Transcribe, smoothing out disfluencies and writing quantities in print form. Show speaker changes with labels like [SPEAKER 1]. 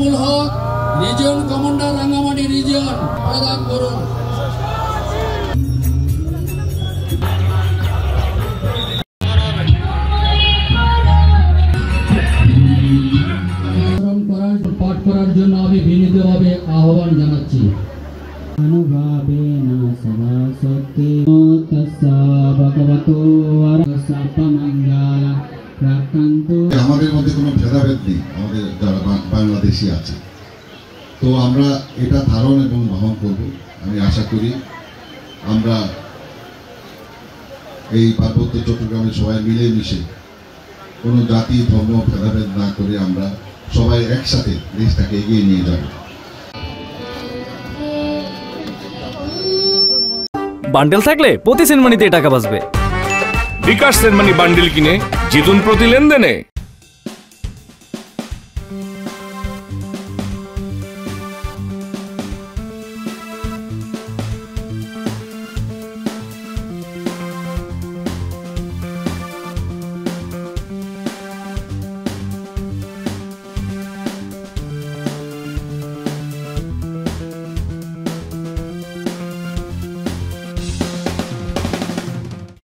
[SPEAKER 1] নাজমুল হক, region commander, Rangamati region, প্রদান করুন। পাঠ করার জন্য আমি বিনীতভাবে আহ্বান জানাচ্ছি।
[SPEAKER 2] আমাদের মধ্যে কোনো ভেদাভেদ নেই, আমাদের যারা বাংলাদেশি আছে, তো আমরা এটা ধারণ এবং বহন করব। আমি আশা করি আমরা এই পার্বত্য চট্টগ্রামে সবাই মিলেমিশে কোনো জাতি ধর্ম ভেদাভেদ না করে আমরা সবাই একসাথে দেশটাকে এগিয়ে নিয়ে যাব।
[SPEAKER 3] বান্ডেল থাকলে প্রতি সেনমানিতে টাকা বাঁচবে।
[SPEAKER 4] বিকাশ সেনমানি বান্ডেল কিনে জিতুন প্রতি লেনদেনে।